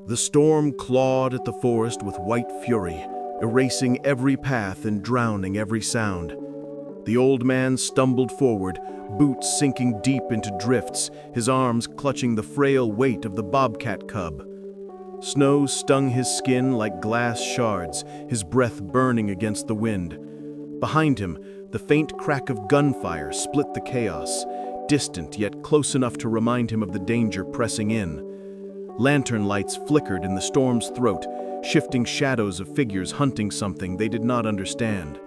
The storm clawed at the forest with white fury, erasing every path and drowning every sound. The old man stumbled forward, boots sinking deep into drifts, his arms clutching the frail weight of the bobcat cub. Snow stung his skin like glass shards, his breath burning against the wind. Behind him, the faint crack of gunfire split the chaos, distant yet close enough to remind him of the danger pressing in. Lantern lights flickered in the storm's throat, shifting shadows of figures hunting something they did not understand.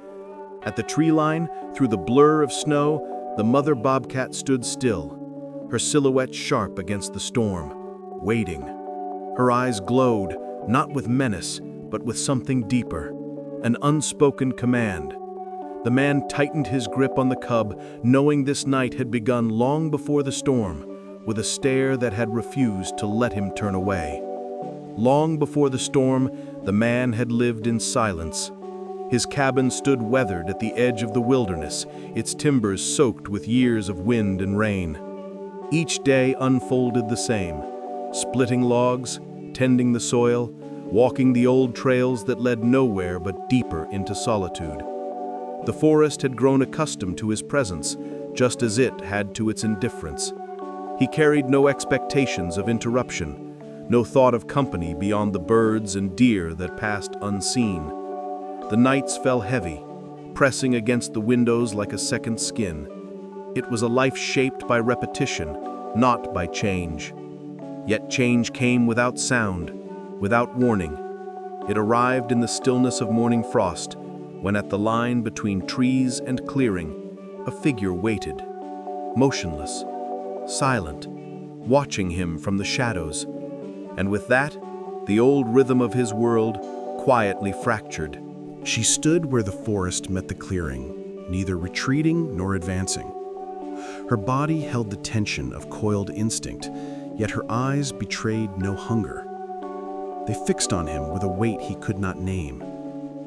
At the tree line, through the blur of snow, the mother bobcat stood still, her silhouette sharp against the storm, waiting. Her eyes glowed, not with menace, but with something deeper, an unspoken command. The man tightened his grip on the cub, knowing this night had begun long before the storm, with a stare that had refused to let him turn away. Long before the storm, the man had lived in silence. His cabin stood weathered at the edge of the wilderness, its timbers soaked with years of wind and rain. Each day unfolded the same, splitting logs, tending the soil, walking the old trails that led nowhere but deeper into solitude. The forest had grown accustomed to his presence, just as it had to its indifference. He carried no expectations of interruption, no thought of company beyond the birds and deer that passed unseen. The nights fell heavy, pressing against the windows like a second skin. It was a life shaped by repetition, not by change. Yet change came without sound, without warning. It arrived in the stillness of morning frost, when at the line between trees and clearing, a figure waited, motionless, silent, watching him from the shadows. And with that, the old rhythm of his world quietly fractured. She stood where the forest met the clearing, neither retreating nor advancing. Her body held the tension of coiled instinct, yet her eyes betrayed no hunger. They fixed on him with a weight he could not name.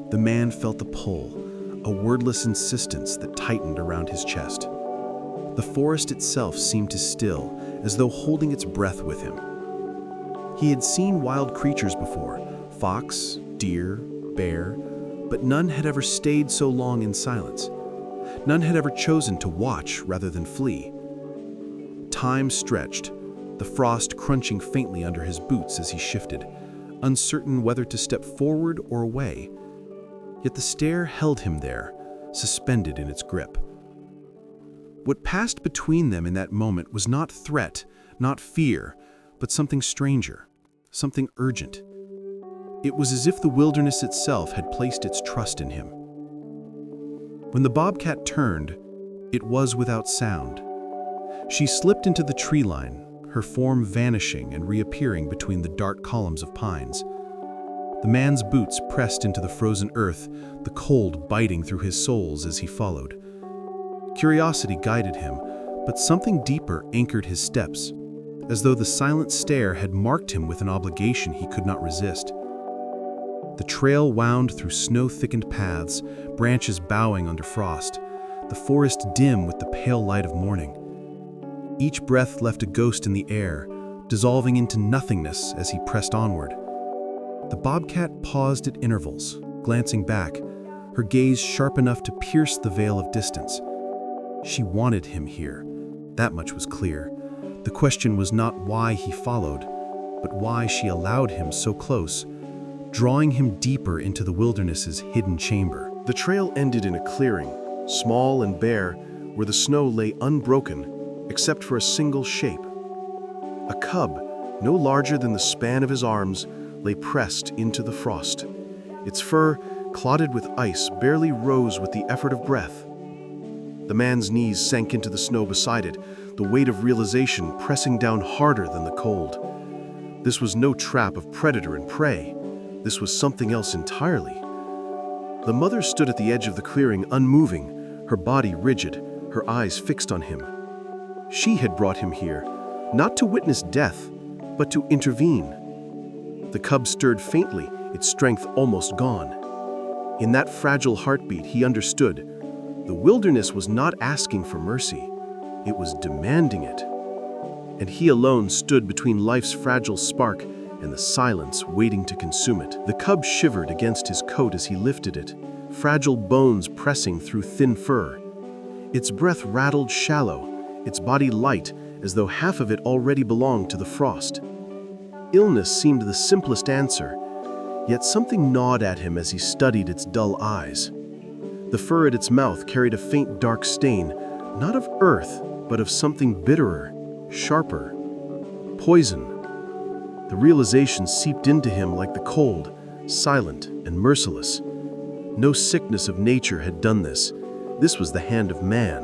The man felt the pull, a wordless insistence that tightened around his chest. The forest itself seemed to still, as though holding its breath with him. He had seen wild creatures before, fox, deer, bear, but none had ever stayed so long in silence. None had ever chosen to watch rather than flee. Time stretched, the frost crunching faintly under his boots as he shifted, uncertain whether to step forward or away. Yet the stare held him there, suspended in its grip. What passed between them in that moment was not threat, not fear, but something stranger, something urgent. It was as if the wilderness itself had placed its trust in him. When the bobcat turned, it was without sound. She slipped into the tree line, her form vanishing and reappearing between the dark columns of pines. The man's boots pressed into the frozen earth, the cold biting through his soles as he followed. Curiosity guided him, but something deeper anchored his steps, as though the silent stare had marked him with an obligation he could not resist. The trail wound through snow-thickened paths, branches bowing under frost, the forest dim with the pale light of morning. Each breath left a ghost in the air, dissolving into nothingness as he pressed onward. The bobcat paused at intervals, glancing back, her gaze sharp enough to pierce the veil of distance. She wanted him here, that much was clear. The question was not why he followed, but why she allowed him so close, drawing him deeper into the wilderness's hidden chamber. The trail ended in a clearing, small and bare, where the snow lay unbroken, except for a single shape. A cub, no larger than the span of his arms, lay pressed into the frost. Its fur, clotted with ice, barely rose with the effort of breath. The man's knees sank into the snow beside it, the weight of realization pressing down harder than the cold. This was no trap of predator and prey. This was something else entirely. The mother stood at the edge of the clearing, unmoving, her body rigid, her eyes fixed on him. She had brought him here, not to witness death, but to intervene. The cub stirred faintly, its strength almost gone. In that fragile heartbeat, he understood. The wilderness was not asking for mercy, it was demanding it. And he alone stood between life's fragile spark and the silence waiting to consume it. The cub shivered against his coat as he lifted it, fragile bones pressing through thin fur. Its breath rattled shallow, its body light, as though half of it already belonged to the frost. Illness seemed the simplest answer, yet something gnawed at him as he studied its dull eyes. The fur at its mouth carried a faint dark stain, not of earth, but of something bitterer, sharper. Poison. The realization seeped into him like the cold, silent and merciless. No sickness of nature had done this. This was the hand of man.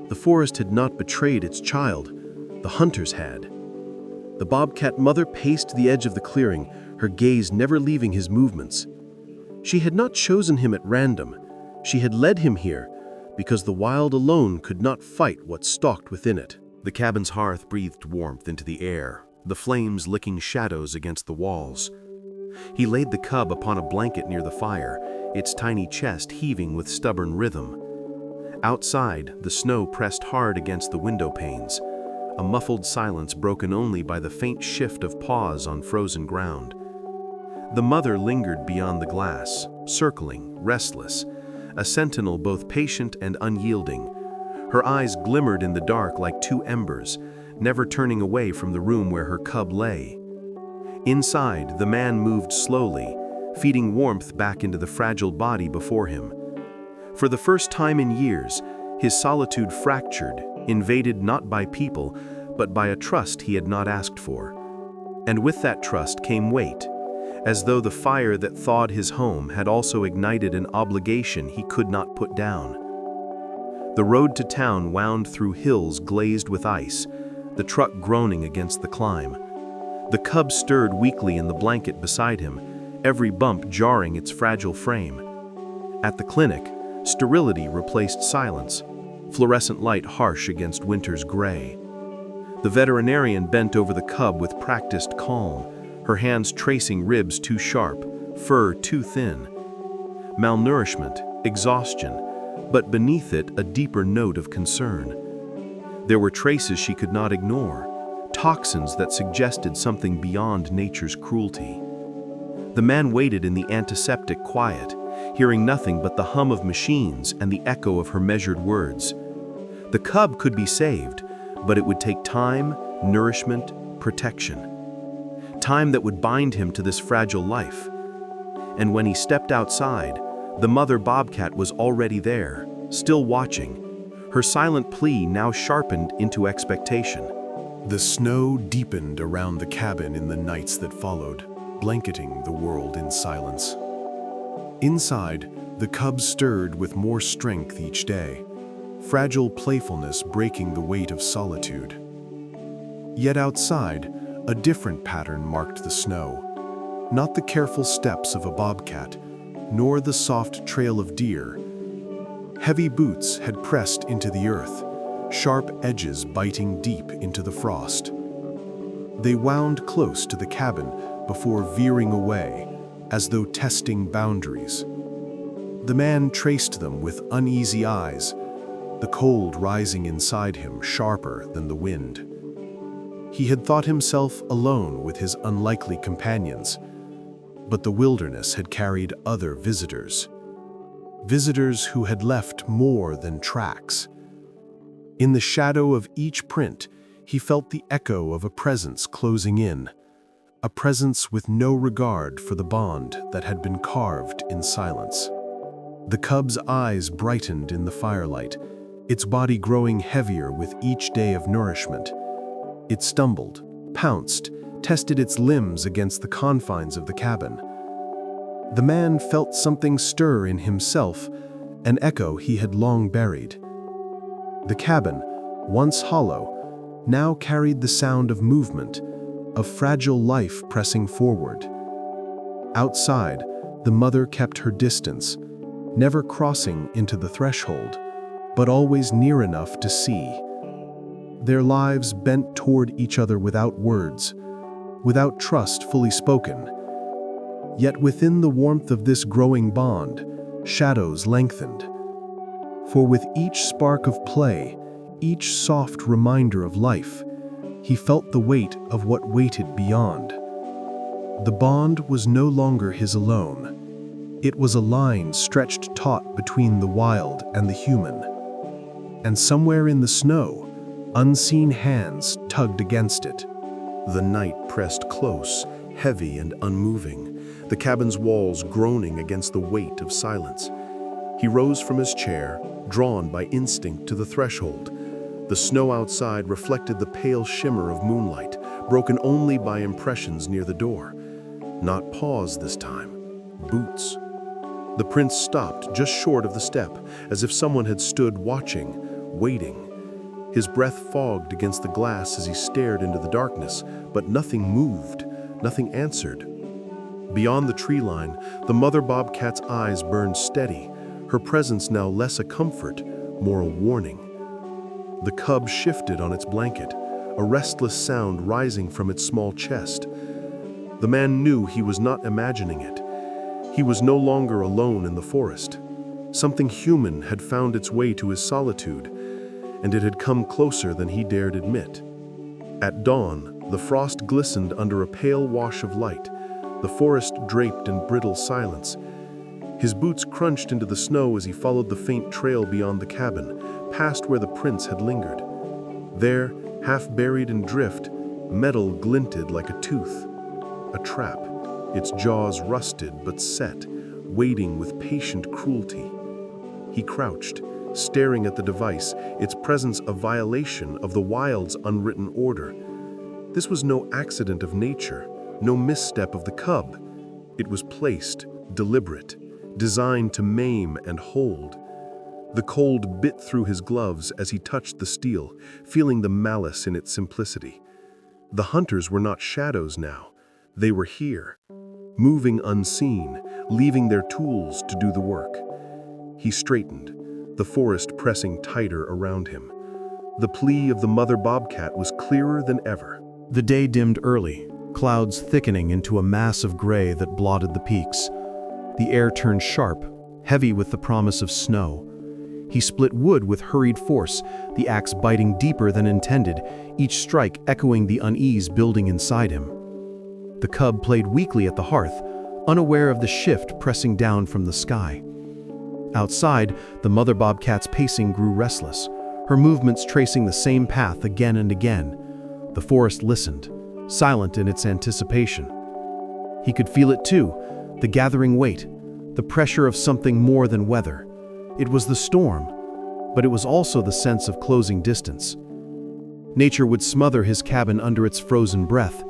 The forest had not betrayed its child. The hunters had. The bobcat mother paced the edge of the clearing, her gaze never leaving his movements. She had not chosen him at random. She had led him here because the wild alone could not fight what stalked within it. The cabin's hearth breathed warmth into the air, the flames licking shadows against the walls. He laid the cub upon a blanket near the fire, its tiny chest heaving with stubborn rhythm. Outside, the snow pressed hard against the window panes, a muffled silence broken only by the faint shift of paws on frozen ground. The mother lingered beyond the glass, circling, restless, a sentinel both patient and unyielding. Her eyes glimmered in the dark like two embers, never turning away from the room where her cub lay. Inside, the man moved slowly, feeding warmth back into the fragile body before him. For the first time in years, his solitude fractured, invaded not by people, but by a trust he had not asked for. And with that trust came weight, as though the fire that thawed his home had also ignited an obligation he could not put down. The road to town wound through hills glazed with ice, the truck groaning against the climb. The cub stirred weakly in the blanket beside him, every bump jarring its fragile frame. At the clinic, sterility replaced silence, fluorescent light harsh against winter's gray. The veterinarian bent over the cub with practiced calm, her hands tracing ribs too sharp, fur too thin. Malnourishment, exhaustion, but beneath it a deeper note of concern. There were traces she could not ignore, toxins that suggested something beyond nature's cruelty. The man waited in the antiseptic quiet, hearing nothing but the hum of machines and the echo of her measured words. The cub could be saved, but it would take time, nourishment, protection. Time that would bind him to this fragile life. And when he stepped outside, the mother bobcat was already there, still watching, her silent plea now sharpened into expectation. The snow deepened around the cabin in the nights that followed, blanketing the world in silence. Inside, the cub stirred with more strength each day, fragile playfulness breaking the weight of solitude. Yet outside, a different pattern marked the snow, not the careful steps of a bobcat, nor the soft trail of deer. Heavy boots had pressed into the earth, sharp edges biting deep into the frost. They wound close to the cabin before veering away, as though testing boundaries. The man traced them with uneasy eyes, the cold rising inside him sharper than the wind. He had thought himself alone with his unlikely companions, but the wilderness had carried other visitors. Visitors who had left more than tracks. In the shadow of each print, he felt the echo of a presence closing in, a presence with no regard for the bond that had been carved in silence. The cub's eyes brightened in the firelight, its body growing heavier with each day of nourishment. It stumbled, pounced, tested its limbs against the confines of the cabin. The man felt something stir in himself, an echo he had long buried. The cabin, once hollow, now carried the sound of movement, of fragile life pressing forward. Outside, the mother kept her distance, never crossing into the threshold, but always near enough to see. Their lives bent toward each other without words, without trust fully spoken. Yet within the warmth of this growing bond, shadows lengthened. For with each spark of play, each soft reminder of life, he felt the weight of what waited beyond. The bond was no longer his alone. It was a line stretched taut between the wild and the human. And somewhere in the snow, unseen hands tugged against it. The night pressed close, heavy and unmoving, the cabin's walls groaning against the weight of silence. He rose from his chair, drawn by instinct to the threshold. The snow outside reflected the pale shimmer of moonlight, broken only by impressions near the door. Not paws this time, boots. The prince stopped just short of the step, as if someone had stood watching, waiting. His breath fogged against the glass as he stared into the darkness, but nothing moved, nothing answered. Beyond the tree line, the mother bobcat's eyes burned steady, her presence now less a comfort, more a warning. The cub shifted on its blanket, a restless sound rising from its small chest. The man knew he was not imagining it. He was no longer alone in the forest. Something human had found its way to his solitude, and it had come closer than he dared admit. At dawn, the frost glistened under a pale wash of light, the forest draped in brittle silence. His boots crunched into the snow as he followed the faint trail beyond the cabin, past where the prince had lingered. There, half buried in drift, metal glinted like a tooth. A trap, its jaws rusted but set, waiting with patient cruelty. He crouched, staring at the device, its presence a violation of the wild's unwritten order. This was no accident of nature, no misstep of the cub. It was placed, deliberate, designed to maim and hold. The cold bit through his gloves as he touched the steel, feeling the malice in its simplicity. The hunters were not shadows now. They were here, moving unseen, leaving their tools to do the work. He straightened, the forest pressing tighter around him. The plea of the mother bobcat was clearer than ever. The day dimmed early, clouds thickening into a mass of gray that blotted the peaks. The air turned sharp, heavy with the promise of snow. He split wood with hurried force, the axe biting deeper than intended, each strike echoing the unease building inside him. The cub played weakly at the hearth, unaware of the shift pressing down from the sky. Outside, the mother bobcat's pacing grew restless, her movements tracing the same path again and again. The forest listened, silent in its anticipation. He could feel it too, the gathering weight, the pressure of something more than weather. It was the storm, but it was also the sense of closing distance. Nature would smother his cabin under its frozen breath,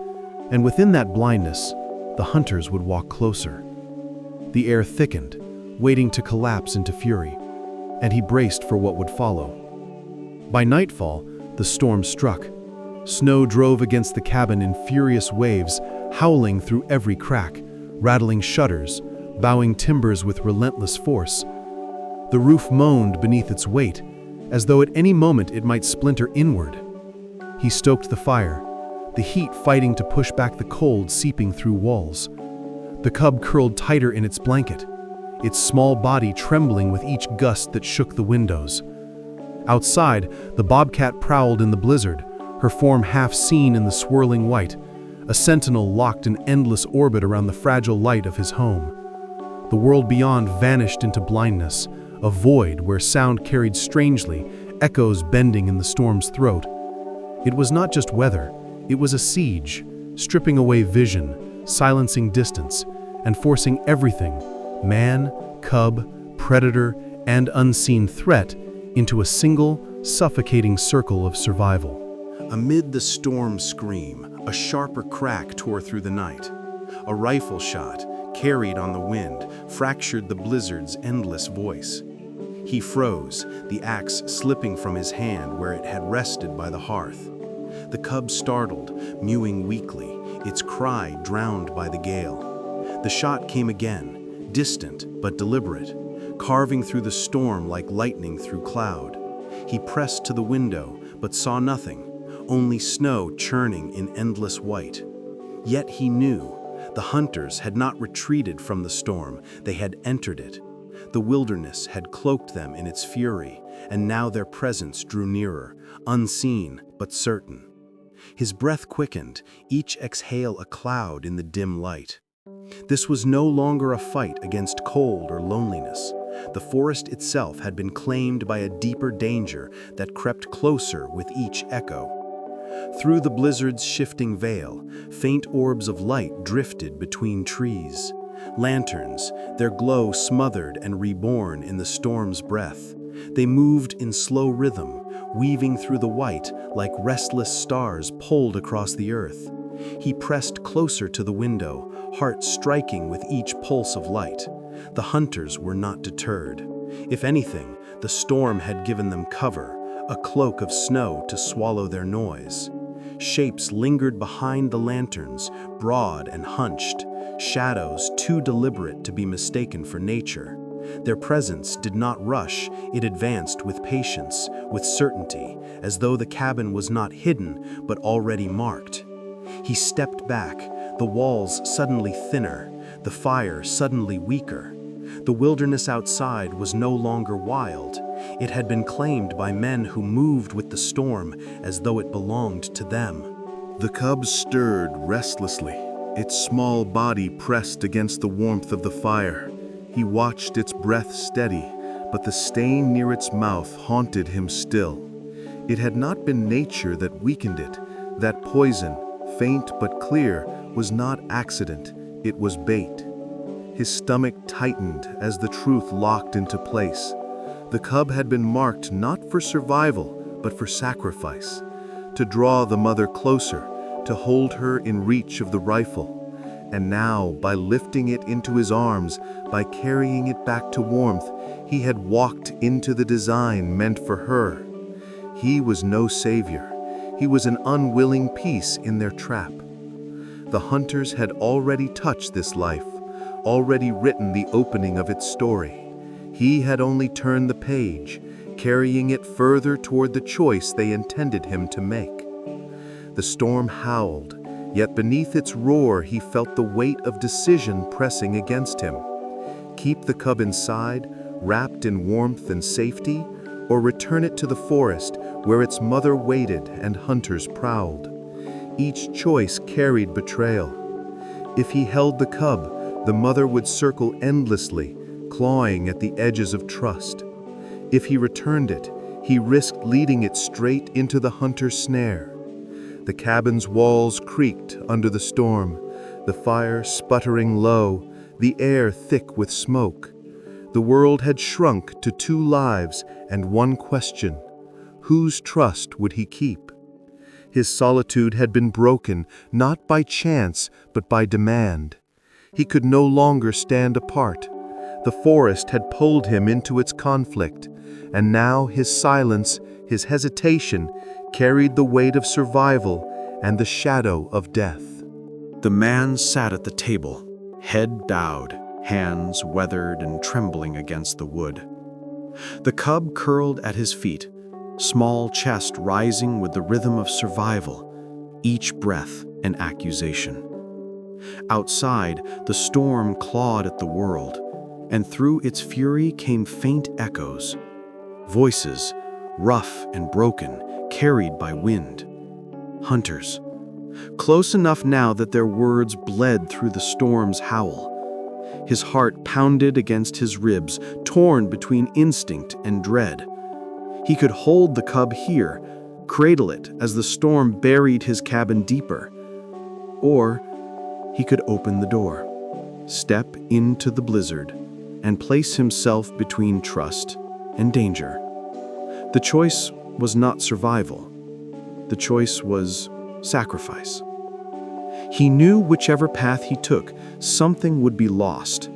and within that blindness, the hunters would walk closer. The air thickened, waiting to collapse into fury, and he braced for what would follow. By nightfall, the storm struck. Snow drove against the cabin in furious waves, howling through every crack, rattling shutters, bowing timbers with relentless force. The roof moaned beneath its weight, as though at any moment it might splinter inward. He stoked the fire, the heat fighting to push back the cold seeping through walls. The cub curled tighter in its blanket, its small body trembling with each gust that shook the windows. Outside, the bobcat prowled in the blizzard, her form half seen in the swirling white, a sentinel locked in endless orbit around the fragile light of his home. The world beyond vanished into blindness, a void where sound carried strangely, echoes bending in the storm's throat. It was not just weather, it was a siege, stripping away vision, silencing distance, and forcing everything, man, cub, predator, and unseen threat, into a single, suffocating circle of survival. Amid the storm scream, a sharper crack tore through the night. A rifle shot, carried on the wind, fractured the blizzard's endless voice. He froze, the axe slipping from his hand where it had rested by the hearth. The cub startled, mewing weakly, its cry drowned by the gale. The shot came again, distant but deliberate, carving through the storm like lightning through cloud. He pressed to the window, but saw nothing, only snow churning in endless white. Yet he knew, the hunters had not retreated from the storm, they had entered it. The wilderness had cloaked them in its fury, and now their presence drew nearer, unseen but certain. His breath quickened, each exhale a cloud in the dim light. This was no longer a fight against cold or loneliness. The forest itself had been claimed by a deeper danger that crept closer with each echo. Through the blizzard's shifting veil, faint orbs of light drifted between trees. Lanterns, their glow smothered and reborn in the storm's breath. They moved in slow rhythm, weaving through the white like restless stars pulled across the earth. He pressed closer to the window, heart striking with each pulse of light. The hunters were not deterred. If anything, the storm had given them cover, a cloak of snow to swallow their noise. Shapes lingered behind the lanterns, broad and hunched, shadows too deliberate to be mistaken for nature. Their presence did not rush, it advanced with patience, with certainty, as though the cabin was not hidden, but already marked. He stepped back, the walls suddenly thinner, the fire suddenly weaker. The wilderness outside was no longer wild. It had been claimed by men who moved with the storm as though it belonged to them. The cub stirred restlessly, its small body pressed against the warmth of the fire. He watched its breath steady, but the stain near its mouth haunted him still. It had not been nature that weakened it. That poison, faint but clear, was not accident, it was bait. His stomach tightened as the truth locked into place. The cub had been marked not for survival, but for sacrifice. To draw the mother closer, to hold her in reach of the rifle. And now, by lifting it into his arms, by carrying it back to warmth, he had walked into the design meant for her. He was no savior. He was an unwilling piece in their trap. The hunters had already touched this life, already written the opening of its story. He had only turned the page, carrying it further toward the choice they intended him to make. The storm howled, yet beneath its roar he felt the weight of decision pressing against him. Keep the cub inside, wrapped in warmth and safety, or return it to the forest where its mother waited and hunters prowled. Each choice carried betrayal. If he held the cub, the mother would circle endlessly, clawing at the edges of trust. If he returned it, he risked leading it straight into the hunter's snare. The cabin's walls creaked under the storm, the fire sputtering low, the air thick with smoke. The world had shrunk to 2 lives and 1 question: whose trust would he keep? His solitude had been broken, not by chance, but by demand. He could no longer stand apart. The forest had pulled him into its conflict, and now his silence, his hesitation, carried the weight of survival and the shadow of death. The man sat at the table, head bowed, hands weathered and trembling against the wood. The cub curled at his feet, small chest rising with the rhythm of survival, each breath an accusation. Outside, the storm clawed at the world, and through its fury came faint echoes, voices, rough and broken, carried by wind. Hunters, close enough now that their words bled through the storm's howl. His heart pounded against his ribs, torn between instinct and dread. He could hold the cub here, cradle it as the storm buried his cabin deeper. Or he could open the door, step into the blizzard, and place himself between trust and danger. The choice was not survival. The choice was sacrifice. He knew whichever path he took, something would be lost,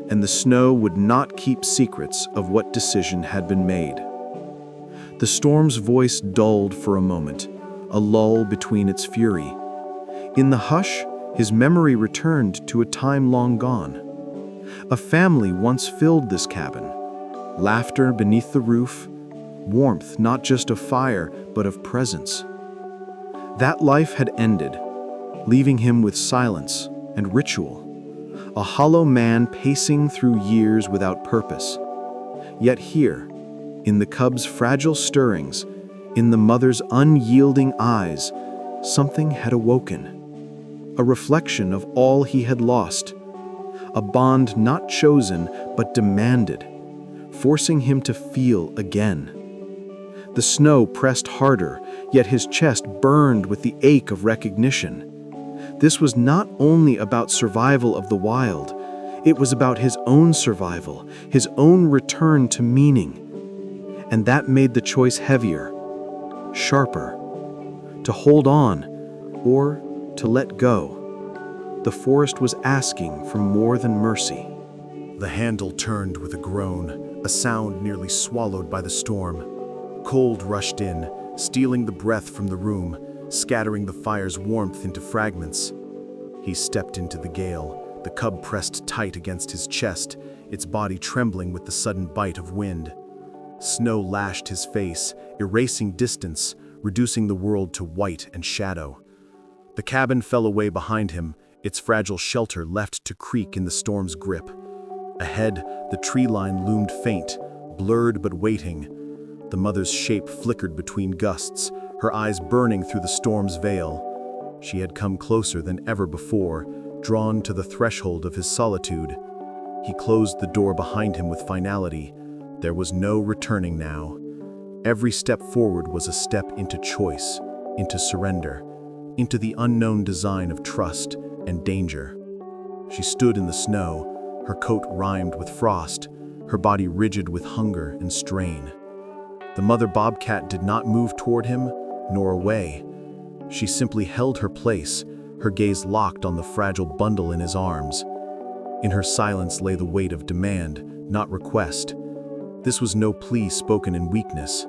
and the snow would not keep secrets of what decision had been made. The storm's voice dulled for a moment, a lull between its fury. In the hush, his memory returned to a time long gone. A family once filled this cabin. Laughter beneath the roof, warmth not just of fire, but of presence. That life had ended, leaving him with silence and ritual, a hollow man pacing through years without purpose. Yet here, in the cub's fragile stirrings, in the mother's unyielding eyes, Something had awoken, a reflection of all he had lost, a bond not chosen but demanded, forcing him to feel again. The snow pressed harder, yet his chest burned with the ache of recognition. This was not only about survival of the wild, it was about his own survival, his own return to meaning. And that made the choice heavier, sharper, to hold on or to let go. The forest was asking for more than mercy. The handle turned with a groan, a sound nearly swallowed by the storm. Cold rushed in, stealing the breath from the room, scattering the fire's warmth into fragments. He stepped into the gale, the cub pressed tight against his chest, its body trembling with the sudden bite of wind. Snow lashed his face, erasing distance, reducing the world to white and shadow. The cabin fell away behind him, its fragile shelter left to creak in the storm's grip. Ahead, the tree line loomed faint, blurred but waiting. The mother's shape flickered between gusts, her eyes burning through the storm's veil. She had come closer than ever before, drawn to the threshold of his solitude. He closed the door behind him with finality. There was no returning now. Every step forward was a step into choice, into surrender, into the unknown design of trust and danger. She stood in the snow, her coat rimed with frost, her body rigid with hunger and strain. The mother bobcat did not move toward him, nor away. She simply held her place, her gaze locked on the fragile bundle in his arms. In her silence lay the weight of demand, not request. This was no plea spoken in weakness.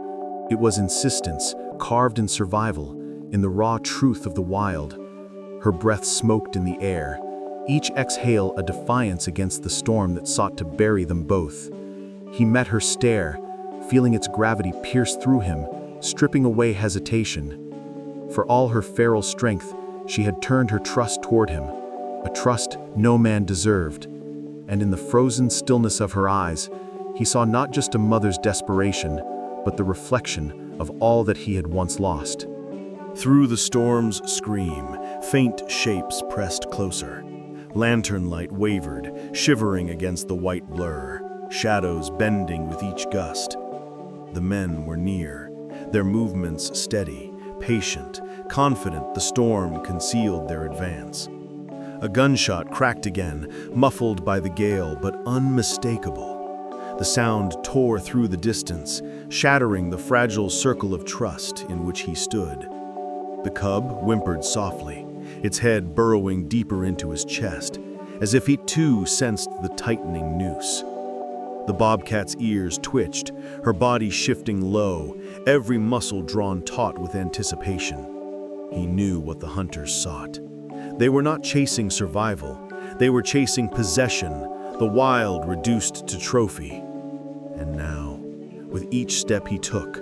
It was insistence, carved in survival, in the raw truth of the wild. Her breath smoked in the air, each exhale a defiance against the storm that sought to bury them both. He met her stare, feeling its gravity pierce through him, stripping away hesitation. For all her feral strength, she had turned her trust toward him, a trust no man deserved. And in the frozen stillness of her eyes, he saw not just a mother's desperation, but the reflection of all that he had once lost. Through the storm's scream, faint shapes pressed closer. Lantern light wavered, shivering against the white blur, shadows bending with each gust. The men were near, their movements steady, patient, confident the storm concealed their advance. A gunshot cracked again, muffled by the gale but unmistakable. The sound tore through the distance, shattering the fragile circle of trust in which he stood. The cub whimpered softly, its head burrowing deeper into his chest, as if he too sensed the tightening noose. The bobcat's ears twitched, her body shifting low, every muscle drawn taut with anticipation. He knew what the hunters sought. They were not chasing survival, they were chasing possession, the wild reduced to trophy. And now, with each step he took,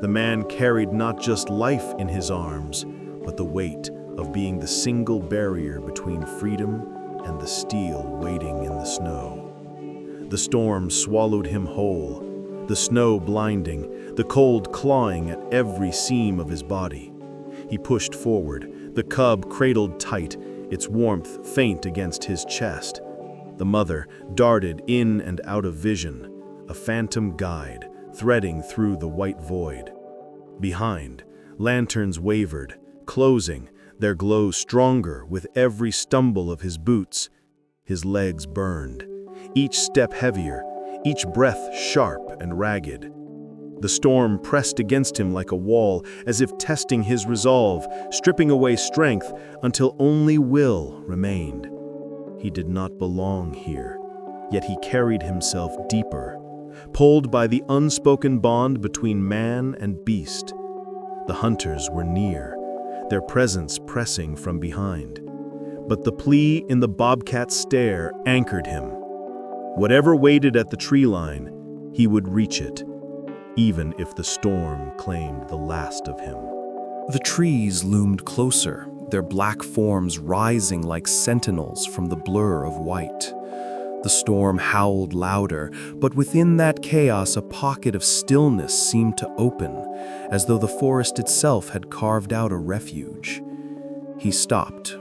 the man carried not just life in his arms, but the weight of being the single barrier between freedom and the steel waiting in the snow. The storm swallowed him whole, the snow blinding, the cold clawing at every seam of his body. He pushed forward, the cub cradled tight, its warmth faint against his chest. The mother darted in and out of vision, a phantom guide threading through the white void. Behind, lanterns wavered, closing, their glow stronger with every stumble of his boots. His legs burned, each step heavier, each breath sharp and ragged. The storm pressed against him like a wall, as if testing his resolve, stripping away strength until only will remained. He did not belong here, yet he carried himself deeper, pulled by the unspoken bond between man and beast. The hunters were near, their presence pressing from behind. But the plea in the bobcat's stare anchored him. Whatever waited at the tree line, he would reach it, even if the storm claimed the last of him. The trees loomed closer, their black forms rising like sentinels from the blur of white. The storm howled louder, but within that chaos a pocket of stillness seemed to open, as though the forest itself had carved out a refuge. He stopped,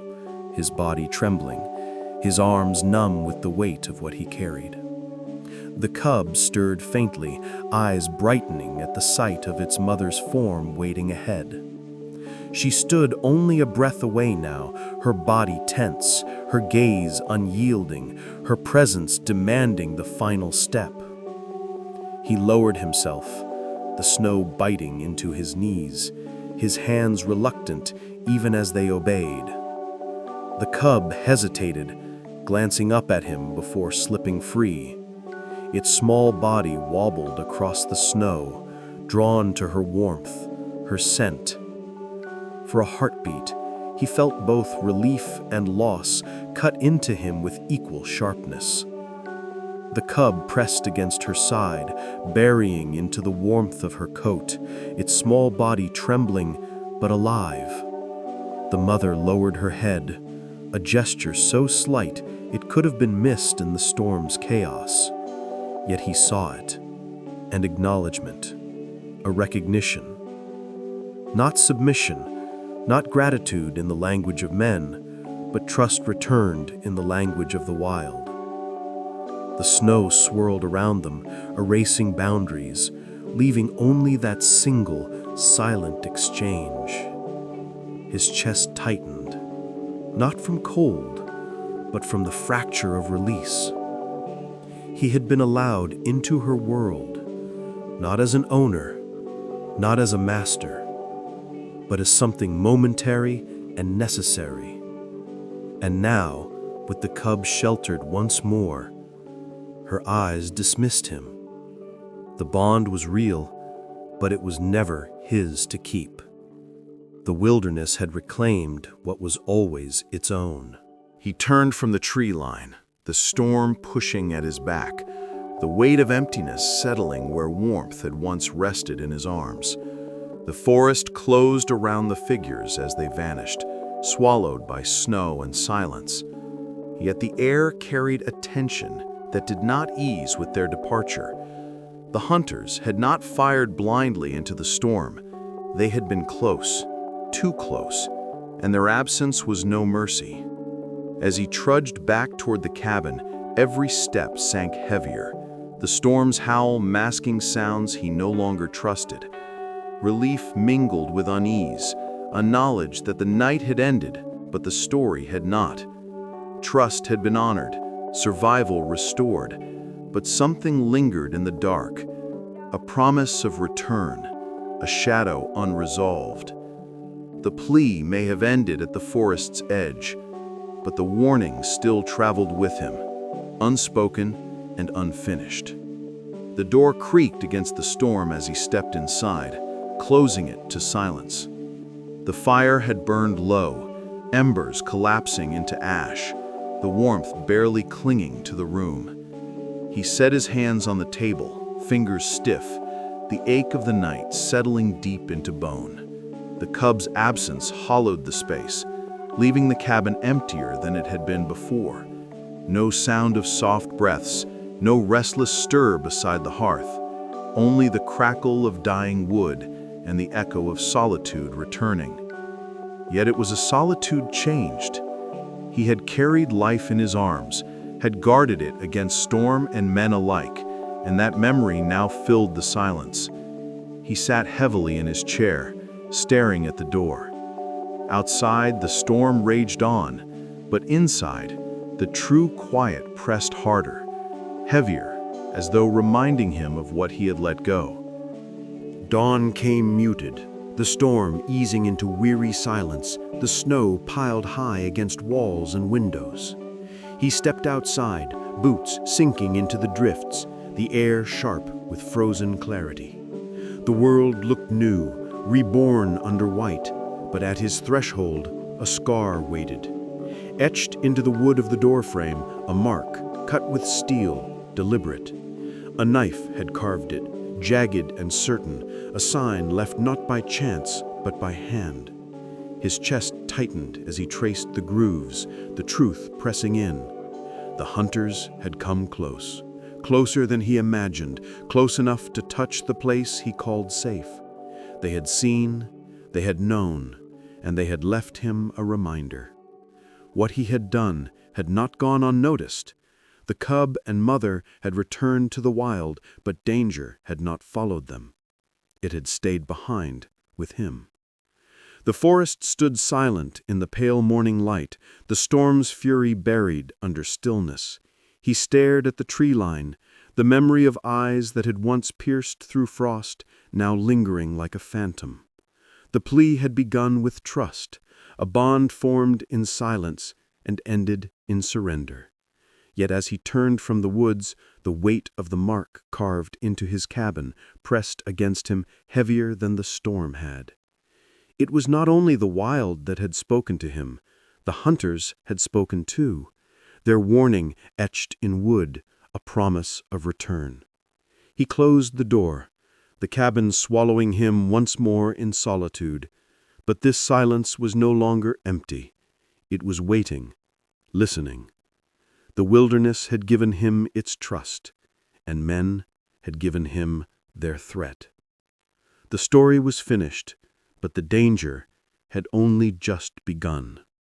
his body trembling, his arms numb with the weight of what he carried. The cub stirred faintly, eyes brightening at the sight of its mother's form waiting ahead. She stood only a breath away now, her body tense, her gaze unyielding, her presence demanding the final step. He lowered himself, the snow biting into his knees, his hands reluctant even as they obeyed. The cub hesitated, glancing up at him before slipping free. Its small body wobbled across the snow, drawn to her warmth, her scent. For a heartbeat, he felt both relief and loss cut into him with equal sharpness. The cub pressed against her side, burying into the warmth of her coat, its small body trembling but alive. The mother lowered her head, a gesture so slight it could have been missed in the storm's chaos. Yet he saw it, an acknowledgement, a recognition. Not submission, not gratitude in the language of men, but trust returned in the language of the wild. The snow swirled around them, erasing boundaries, leaving only that single, silent exchange. His chest tightened, not from cold, but from the fracture of release. He had been allowed into her world, not as an owner, not as a master, but as something momentary and necessary. And now, with the cub sheltered once more, her eyes dismissed him. The bond was real, but it was never his to keep. The wilderness had reclaimed what was always its own. He turned from the tree line, the storm pushing at his back, the weight of emptiness settling where warmth had once rested in his arms. The forest closed around the figures as they vanished, swallowed by snow and silence. Yet the air carried a tension that did not ease with their departure. The hunters had not fired blindly into the storm. They had been close, too close, and their absence was no mercy. As he trudged back toward the cabin, every step sank heavier, the storm's howl masking sounds he no longer trusted. Relief mingled with unease, a knowledge that the night had ended, but the story had not. Trust had been honored, survival restored, but something lingered in the dark, a promise of return, a shadow unresolved. The plea may have ended at the forest's edge, but the warning still traveled with him, unspoken and unfinished. The door creaked against the storm as he stepped inside, closing it to silence. The fire had burned low, embers collapsing into ash, the warmth barely clinging to the room. He set his hands on the table, fingers stiff, the ache of the night settling deep into bone. The cub's absence hollowed the space, leaving the cabin emptier than it had been before. No sound of soft breaths, no restless stir beside the hearth, only the crackle of dying wood and the echo of solitude returning. Yet it was a solitude changed. He had carried life in his arms, had guarded it against storm and men alike, and that memory now filled the silence. He sat heavily in his chair, staring at the door. Outside, the storm raged on, but inside, the true quiet pressed harder, heavier, as though reminding him of what he had let go. Dawn came muted, the storm easing into weary silence, the snow piled high against walls and windows. He stepped outside, boots sinking into the drifts, the air sharp with frozen clarity. The world looked new, reborn under white, but at his threshold, a scar waited. Etched into the wood of the doorframe, a mark, cut with steel, deliberate. A knife had carved it, jagged and certain, a sign left not by chance, but by hand. His chest tightened as he traced the grooves, the truth pressing in. The hunters had come close, closer than he imagined, close enough to touch the place he called safe. They had seen, they had known, and they had left him a reminder. What he had done had not gone unnoticed. The cub and mother had returned to the wild, but danger had not followed them. It had stayed behind with him. The forest stood silent in the pale morning light, the storm's fury buried under stillness. He stared at the tree line, the memory of eyes that had once pierced through frost, now lingering like a phantom. The plea had begun with trust, a bond formed in silence and ended in surrender. Yet as he turned from the woods, the weight of the mark carved into his cabin pressed against him heavier than the storm had. It was not only the wild that had spoken to him, the hunters had spoken too, their warning etched in wood, a promise of return. He closed the door, the cabin swallowing him once more in solitude. But this silence was no longer empty. It was waiting, listening. The wilderness had given him its trust, and men had given him their threat. The story was finished, but the danger had only just begun.